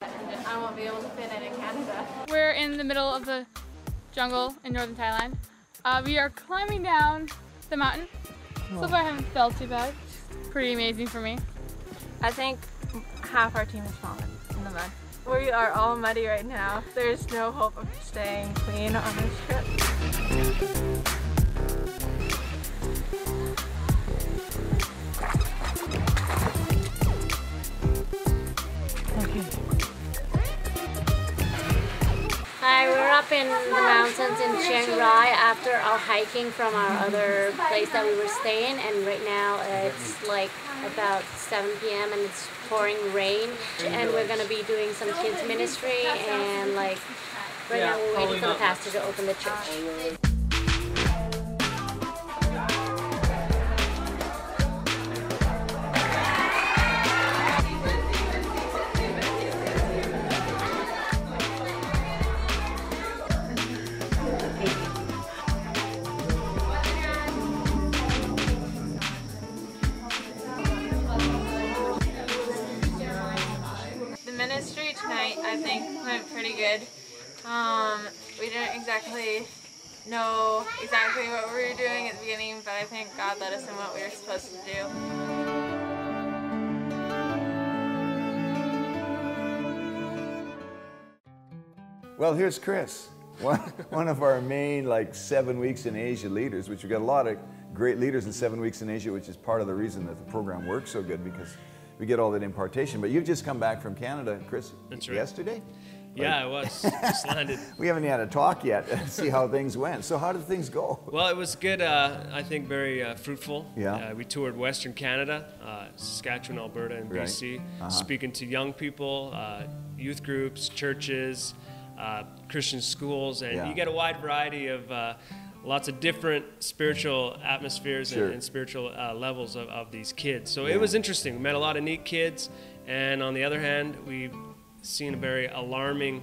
I won't be able to fit in Canada. We're in the middle of the jungle in northern Thailand. We are climbing down the mountain. So far I haven't felt too bad. Pretty amazing for me. I think half our team is fallen in the mud. We are all muddy right now. There's no hope of staying clean on this trip. Hi, we're up in the mountains in Chiang Rai after our hiking from our other place that we were staying, and right now it's like about 7 p.m. and it's pouring rain, and we're going to be doing some kids ministry, and like right now we're waiting for the pastor to open the church. Ministry tonight, I think, went pretty good. We didn't exactly know exactly what we were doing at the beginning, but I think God led us in what we were supposed to do. Well, here's Chris, one of our main 7 weeks in Asia leaders, which we've got a lot of great leaders in 7 weeks in Asia, which is part of the reason that the program works so good, because we get all that impartation. But you've just come back from Canada, Chris. That's right. Yesterday? Yeah, I was. Just landed. We haven't had a talk yet to see how things went. So how did things go? Well, it was good. I think very fruitful. Yeah. We toured Western Canada, Saskatchewan, Alberta, and BC, speaking to young people, youth groups, churches, Christian schools, and you get a wide variety of lots of different spiritual atmospheres and spiritual levels of these kids. So it was interesting. We met a lot of neat kids, and on the other hand, we've seen a very alarming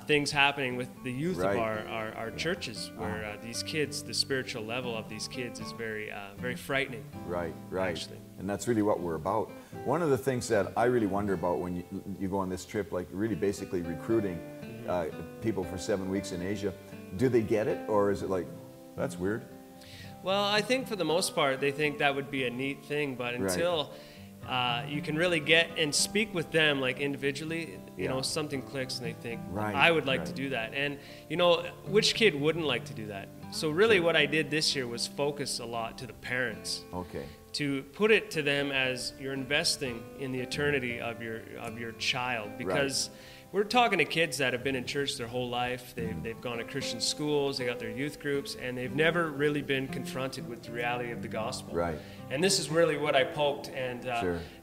things happening with the youth of our churches, where these kids, the spiritual level of these kids is very frightening. Right. Actually. And that's really what we're about. One of the things that I really wonder about when you go on this trip, really basically recruiting people for 7 weeks in Asia, do they get it, or is it like, that's weird? Well, I think for the most part they think that would be a neat thing, but until you can really get and speak with them individually, you know, something clicks and they think, I would like to do that. And you know, which kid wouldn't like to do that? So really what I did this year was focus a lot to the parents. Okay. To put it to them as you're investing in the eternity of your child, because we're talking to kids that have been in church their whole life. They've gone to Christian schools, they got their youth groups, and they've never really been confronted with the reality of the gospel. Right. And this is really what I poked, and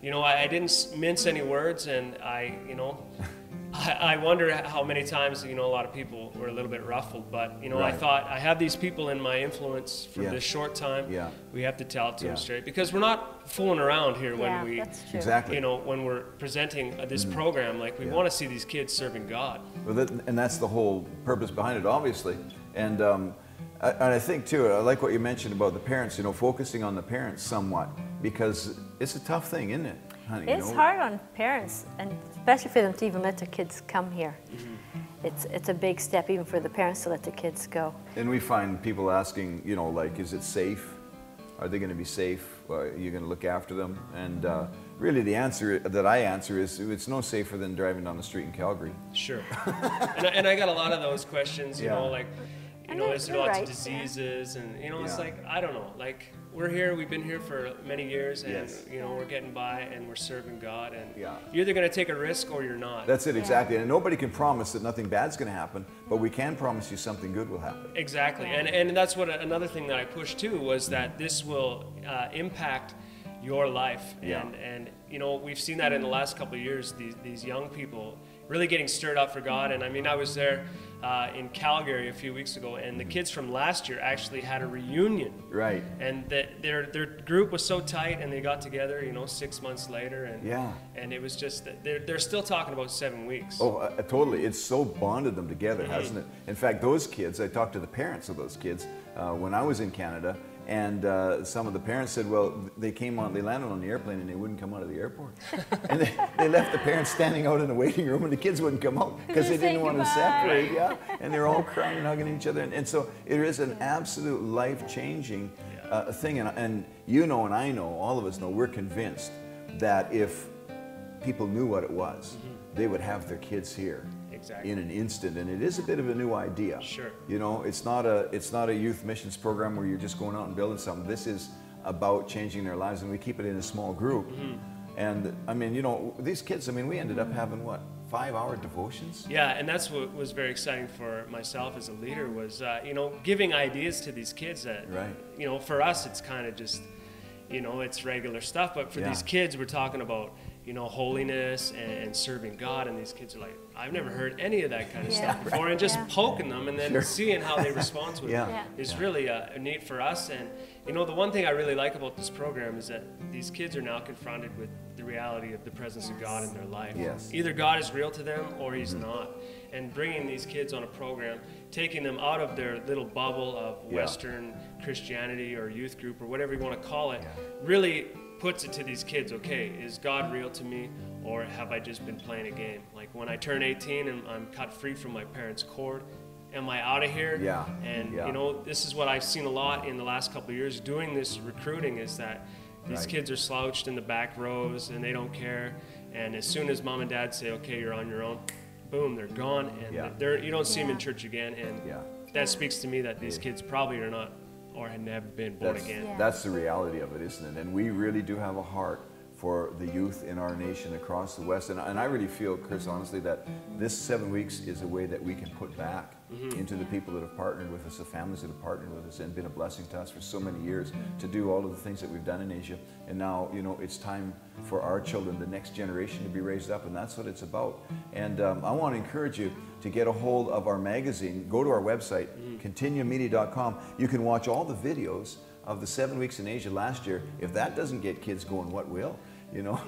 you know, I didn't mince any words, and I wonder how many times, you know, a lot of people were a little bit ruffled, but you know, I thought, I have these people in my influence for this short time. We have to tell it to them straight, because we're not fooling around here when we, you know, when we're presenting this program. Like, we want to see these kids serving God. Well, and that's the whole purpose behind it, obviously. And I think too, I like what you mentioned about the parents, you know, focusing on the parents somewhat, because it's a tough thing, isn't it, honey? It's hard on parents, and especially for them to even let their kids come here. It's a big step even for the parents to let the kids go. And we find people asking, you know, is it safe? Are they going to be safe? Are you going to look after them? And really the answer that I answer is, it's no safer than driving down the street in Calgary. Sure. and I got a lot of those questions, you know, you know, is there lots of diseases, and you know, it's I don't know, we're here, we've been here for many years, and you know, we're getting by and we're serving God, and you're either going to take a risk or you're not. That's it, exactly. And nobody can promise that nothing bad's going to happen, but we can promise you something good will happen. Exactly. And that's what another thing that I pushed too, was that this will impact your life, and you know, we've seen that in the last couple of years, these young people really getting stirred up for God. And I mean, I was there in Calgary a few weeks ago, and the kids from last year actually had a reunion. Right. And their group was so tight, and they got together, you know, 6 months later, and it was just that they're still talking about 7 weeks. Oh, totally. It's so bonded them together, hasn't it? In fact, those kids, I talked to the parents of those kids when I was in Canada, And some of the parents said, well, they landed on the airplane and they wouldn't come out of the airport. And they left the parents standing out in the waiting room and the kids wouldn't come out because they didn't want to separate, and they're all crying and hugging each other. And so it is an absolute life-changing thing. And you know, and I know, all of us know, we're convinced that if people knew what it was, they would have their kids here. Exactly. In an instant, and it is a bit of a new idea. Sure. You know, it's not a youth missions program where you're just going out and building something. This is about changing their lives, and we keep it in a small group. And I mean, you know, these kids, I mean, we ended up having what, 5-hour devotions? Yeah, and that's what was very exciting for myself as a leader was, you know, giving ideas to these kids that, you know, for us it's kind of just, you know, it's regular stuff, but for these kids we're talking about, you know, holiness and serving God, and these kids are like, I've never heard any of that kind of stuff before, and just poking them and then seeing how they respond to it is really neat for us. And you know, the one thing I really like about this program is that these kids are now confronted with the reality of the presence of God in their life. Either God is real to them or He's not. And bringing these kids on a program, taking them out of their little bubble of Western Christianity or youth group or whatever you want to call it, really puts it to these kids, okay, is God real to me, or have I just been playing a game? Like when I turn 18 and I'm cut free from my parents' cord, am I out of here? And you know, this is what I've seen a lot in the last couple of years doing this recruiting, is that these kids are slouched in the back rows and they don't care, and as soon as mom and dad say, okay, you're on your own, boom, they're gone, and they're, you don't see them in church again, and that speaks to me that these kids probably are not or had never been born again. That's the reality of it, isn't it? And we really do have a heart for the youth in our nation across the West. And I really feel, Chris, honestly, that this 7 weeks is a way that we can put back into the people that have partnered with us, the families that have partnered with us and been a blessing to us for so many years to do all of the things that we've done in Asia. And now, you know, it's time for our children, the next generation, to be raised up, and that's what it's about. And I want to encourage you to get a hold of our magazine. Go to our website, CONTINUUMmedia.com. You can watch all the videos of the 7 weeks in Asia last year. If that doesn't get kids going, what will? You know?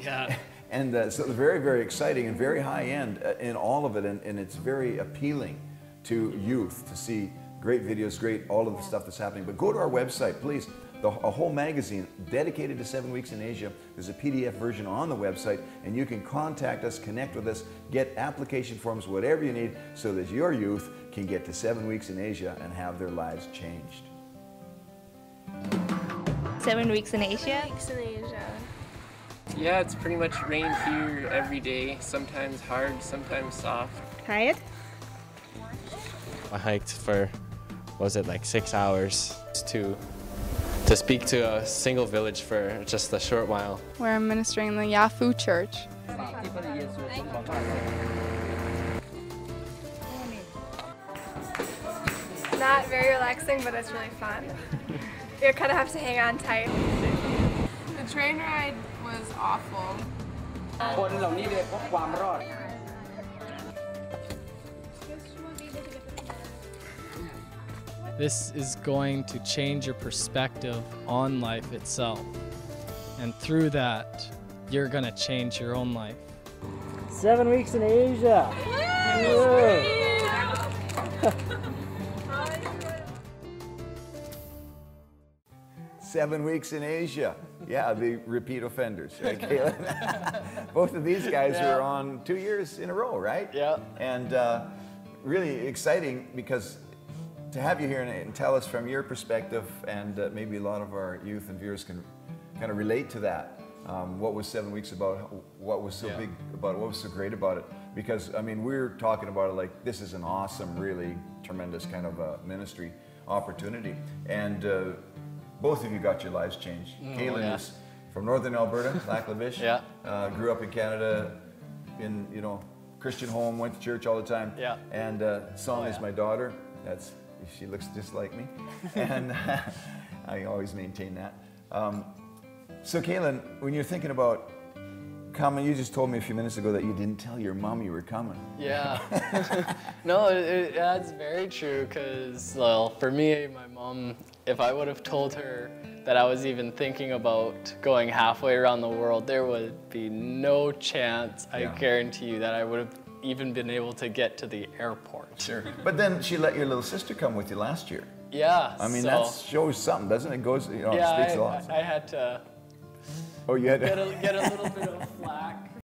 And so very, very exciting and very high end in all of it, and it's very appealing to youth to see great videos, all of the stuff that's happening. But go to our website, please. A whole magazine dedicated to 7 weeks in Asia. There's a PDF version on the website, and you can contact us, connect with us, get application forms, whatever you need, so that your youth can get to 7 weeks in Asia and have their lives changed. 7 weeks in Asia? Yeah, it's pretty much rained here every day, sometimes hard, sometimes soft. Tired? I hiked for, what was it, like 6 hours to speak to a single village for just a short while. Where I'm ministering in the Yafu Church. Not very relaxing, but it's really fun. You kind of have to hang on tight. The train ride was awful. This is going to change your perspective on life itself. And through that, you're going to change your own life. 7 weeks in Asia. Seven weeks in Asia. Yeah, the repeat offenders, right, Caleb? Both of these guys were on 2 years in a row, right? Yeah. And really exciting, because to have you here and tell us from your perspective, and maybe a lot of our youth and viewers can kind of relate to that. What was 7 weeks about? What was so big about it? What was so great about it? Because, I mean, we're talking about it like this is an awesome, really tremendous kind of ministry opportunity. And both of you got your lives changed. Kaylin is from northern Alberta, Lac-La-Biche. Grew up in Canada in, you know, Christian home, went to church all the time. And Song is my daughter. She looks just like me. And I always maintain that. So Kaylin, when you're thinking about coming, you just told me a few minutes ago that you didn't tell your mom you were coming. Yeah. No, that's very true, because, well, for me, my mom, if I would have told her that I was even thinking about going halfway around the world, there would be no chance, I guarantee you, that I would have even been able to get to the airport. Sure. But then she let your little sister come with you last year. Yeah. I mean, that shows something, doesn't it? It goes, you know, it speaks a lot. I had to. Oh, you had to get a little bit of flack.